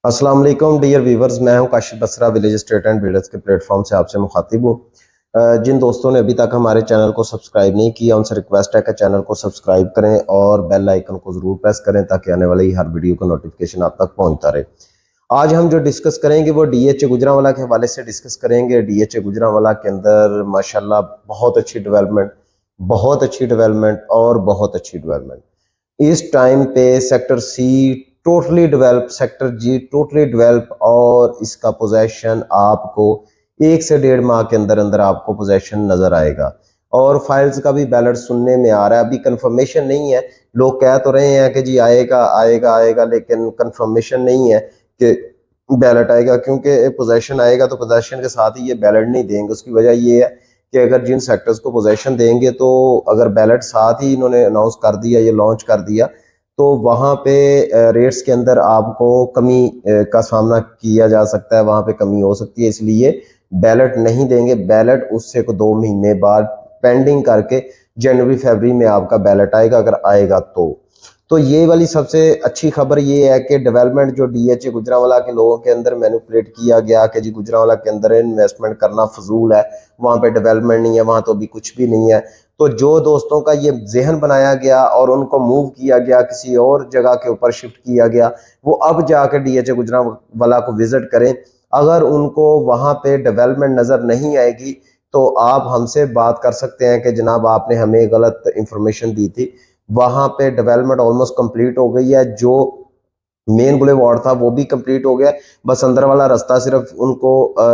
अस्सलाम वालेकुम dear viewers, मैं हूं Kashif Basra village state and builders के प्लेटफॉर्म से आपसे मुखातिब हूं। जिन दोस्तों ने अभी तक हमारे चैनल को सब्सक्राइब नहीं किया उनसे रिक्वेस्ट है कि चैनल को सब्सक्राइब करें और बेल आइकन को ज़रूर प्रेस करें ताकि आने वाली हर वीडियो का नोटिफिकेशन आप तक पहुंचता रहे। आज हम जो डिस्कस करेंगे वो डीएचए गुजरांवाला के हवाले से डिस्कस करेंगे। डीएचए गुजरांवाला के अंदर माशाल्लाह बहुत अच्छी डेवलपमेंट और बहुत अच्छी डेवलपमेंट इस टाइम पे sector C totally develop, sector G totally develop और इसका पोजेशन आपको 1 से 1.5 माह के अंदर अंदर आपको पोजेशन नजर आएगा। और फाइल्स का भी बैलेट सुनने में आ रहा है, अभी कंफर्मेशन नहीं है। लोग कह तो रहे हैं कि जी आएगा आएगा आएगा, लेकिन कंफर्मेशन नहीं है कि बैलेट आएगा, क्योंकि पोजेशन आएगा तो पोजेशन के साथ ही ये बैलेट नहीं देंगे। उसकी वजह ये है कि अगर जिन सेक्टर्स को पोजेशन देंगे तो अगर बैलेट साथ ही इन्होंने अनाउंस कर दिया, ये लॉन्च कर दिया, तो वहाँ पे रेट्स के अंदर आपको कमी का सामना किया जा सकता है, वहाँ पे कमी हो सकती है। इसलिए बैलेट नहीं देंगे। बैलेट उससे को 2 महीने बाद पेंडिंग करके जनवरी फरवरी में आपका बैलेट आएगा, अगर आएगा तो ये वाली सबसे अच्छी खबर ये है कि डेवलपमेंट जो डीएचए गुजरांवाला के लोगों के अंदर मैनिपुलेट किया गया कि जी गुजरांवाला के अंदर इन्वेस्टमेंट करना फजूल है, वहाँ पे डेवलपमेंट नहीं है, वहाँ तो अभी कुछ भी नहीं है। तो जो दोस्तों का ये जहन बनाया गया और उनको मूव किया गया, किसी और जगह के ऊपर शिफ्ट किया गया, वो अब जाकर डीएचए गुजरांवाला को विजिट करें। अगर उनको वहाँ पे डेवलपमेंट नज़र नहीं आएगी तो आप हमसे बात कर सकते हैं कि जनाब आपने हमें गलत इंफॉर्मेशन दी थी। वहाँ पे डेवलपमेंट ऑलमोस्ट कंप्लीट हो गई है। जो मेन बुलेवार्ड था वो भी कंप्लीट हो गया, बस अंदर वाला रास्ता सिर्फ उनको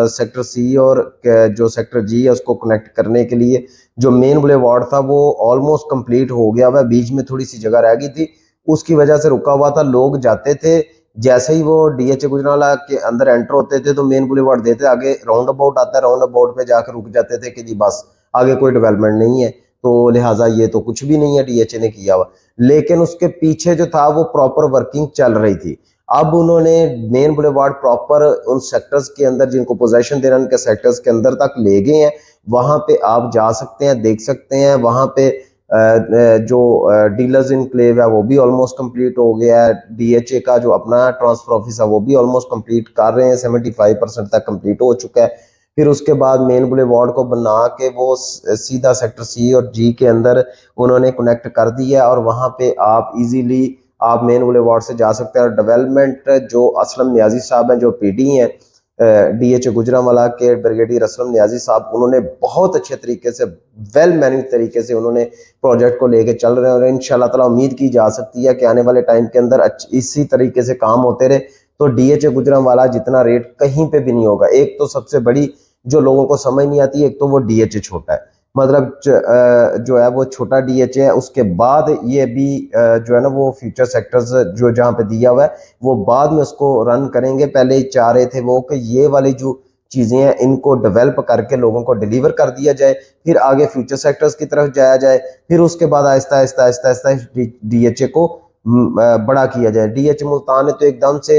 सेक्टर सी और जो सेक्टर जी है उसको कनेक्ट करने के लिए जो मेन बुलेवार्ड था वो ऑलमोस्ट कंप्लीट हो गया। वह बीच में थोड़ी सी जगह रह गई थी, उसकी वजह से रुका हुआ था। लोग जाते थे, जैसे ही वो डीएचए गुजरांवाला के अंदर एंटर होते थे तो मेन बुलेवार्ड देते, आगे राउंड अबाउट आता है, राउंड अबाउट पे जाकर रुक जाते थे कि जी बस आगे कोई डेवलपमेंट नहीं है, तो लिहाजा ये तो कुछ भी नहीं है डीएचए ने किया हुआ। लेकिन उसके पीछे जो था वो प्रॉपर वर्किंग चल रही थी। अब उन्होंने मेन बुलेवार्ड प्रॉपर उन सेक्टर्स के अंदर जिनको पोजेशन देना उनके सेक्टर्स के अंदर तक ले गए हैं। वहां पे आप जा सकते हैं, देख सकते हैं। वहां पे जो डीलर्स इनक्लेव है वो भी ऑलमोस्ट कंप्लीट हो गया है। डीएचए का जो अपना ट्रांसफर ऑफिस है वो भी ऑलमोस्ट कंप्लीट कर रहे हैं, 75% तक कंप्लीट हो चुका है। फिर उसके बाद मेन बुलेवार्ड को बना के वो सीधा सेक्टर सी और जी के अंदर उन्होंने कनेक्ट कर दिया और वहां पे आप इजीली आप मेन बुलेवार्ड से जा सकते हैं। और डेवलपमेंट जो असलम न्याजी साहब हैं, जो पीडी हैं डीएचए गुजरांवाला के, ब्रिगेडियर असलम न्याजी साहब, उन्होंने बहुत अच्छे तरीके से वेल मैनेज तरीके से उन्होंने प्रोजेक्ट को लेके चल रहे हैं। और इंशाल्लाह ताला उम्मीद की जा सकती है कि आने वाले टाइम के अंदर इसी तरीके से काम होते रहे तो डीएचए गुजरांवाला जितना रेट कहीं पे भी नहीं होगा। एक तो सबसे बड़ी जो लोगों को समझ नहीं आती, एक तो वो डीएचए छोटा है, मतलब जो है वो छोटा डीएचए है। उसके बाद ये भी जो है ना वो फ्यूचर सेक्टर्स जो जहाँ पे दिया हुआ है वो बाद में उसको रन करेंगे। पहले चाह रहे थे वो कि ये वाली जो चीजें हैं इनको डेवलप करके लोगों को डिलीवर कर दिया जाए, फिर आगे फ्यूचर सेक्टर्स की तरफ जाया जाए, फिर उसके बाद आहिस्ता आहिस्ता आहिस्ता आहिस्ता डीएचए को बड़ा किया जाए। डीएचए मुल्तान ने तो एकदम से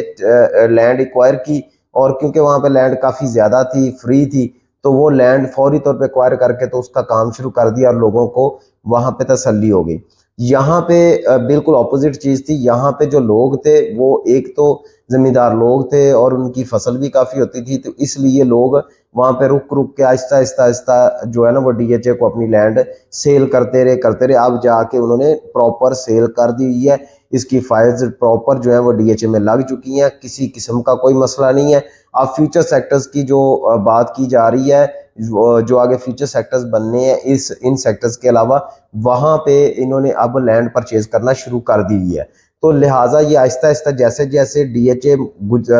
लैंड एक्वायर की, और क्योंकि वहां पे लैंड काफी ज्यादा थी, फ्री थी, तो वो लैंड फौरी तौर पे एक्वायर करके तो उसका काम शुरू कर दिया और लोगों को वहां पे तसल्ली हो गई। यहाँ पे बिल्कुल ऑपोजिट चीज थी। यहाँ पे जो लोग थे वो एक तो जमींदार लोग थे और उनकी फसल भी काफी होती थी, तो इसलिए लोग वहां पे रुक रुक के आहिस्ता आहिस्ता आहिस्ता जो है ना वो डीएचए को अपनी लैंड सेल करते रहे। अब जाके उन्होंने प्रॉपर सेल कर दी हुई है। इसकी फाइल्स प्रॉपर जो है वो डीएचए में लग चुकी हैं, किसी किस्म का कोई मसला नहीं है। अब फ्यूचर सेक्टर्स की जो बात की जा रही है, जो आगे फ्यूचर सेक्टर्स बनने हैं इस इन सेक्टर्स के अलावा, वहां पे इन्होंने अब लैंड परचेज करना शुरू कर दी हुई है। तो लिहाजा ये आहिस्ता आहिस्ता जैसे जैसे डीएचए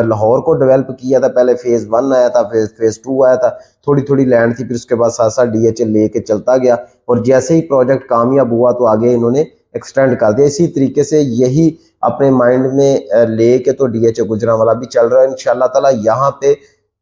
लाहौर को डेवलप किया था, पहले फेज 1 आया था, फेज 2 आया था, थोड़ी थोड़ी लैंड थी, फिर उसके बाद साथ साथ डीएचए लेके चलता गया और जैसे ही प्रोजेक्ट कामयाब हुआ तो आगे इन्होंने एक्सटेंड कर दिया। इसी तरीके से यही अपने माइंड में लेके तो डीएचए गुजरांवाला भी चल रहा है इंशाल्लाह ताला। यहाँ पे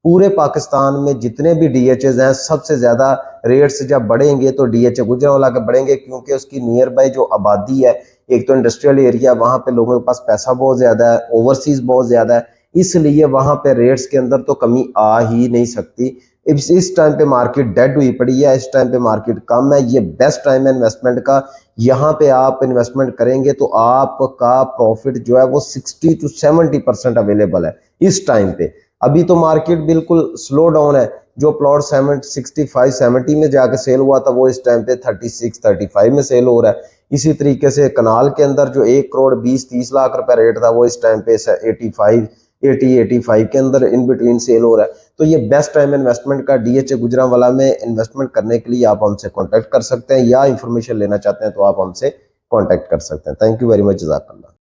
पूरे पाकिस्तान में जितने भी डीएचएज हैं सबसे ज्यादा रेट्स जब बढ़ेंगे तो डीएचए गुजरांवाला के बढ़ेंगे, क्योंकि उसकी नियर बाय जो आबादी है, एक तो इंडस्ट्रियल एरिया, वहां पे लोगों के पास पैसा बहुत ज्यादा है, ओवरसीज बहुत ज्यादा है, इसलिए वहां पे रेट्स के अंदर तो कमी आ ही नहीं सकती। इस टाइम पे मार्केट डेड हुई पड़ी है, इस टाइम पे मार्केट कम है, ये बेस्ट टाइम है इन्वेस्टमेंट का। यहाँ पे आप इन्वेस्टमेंट करेंगे तो आपका प्रॉफिट जो है वो 60 to 70% अवेलेबल है इस टाइम पे। अभी तो मार्केट बिल्कुल स्लो डाउन है। जो प्लॉट 65-70 में जाके सेल हुआ था वो इस टाइम पे 36-35 में सेल हो रहा है। इसी तरीके से कनाल के अंदर जो 1 करोड़ 20-30 लाख रुपए रेट था वो इस टाइम पे 85 के अंदर इन बिटवीन सेल हो रहा है। तो ये बेस्ट टाइम इन्वेस्टमेंट का डीएचए गुजरांवाला में इन्वेस्टमेंट करने के लिए आप हमसे कांटेक्ट कर सकते हैं, या इंफॉर्मेशन लेना चाहते हैं तो आप हमसे कांटेक्ट कर सकते हैं। थैंक यू वेरी मच, जज़ाकल्लाह।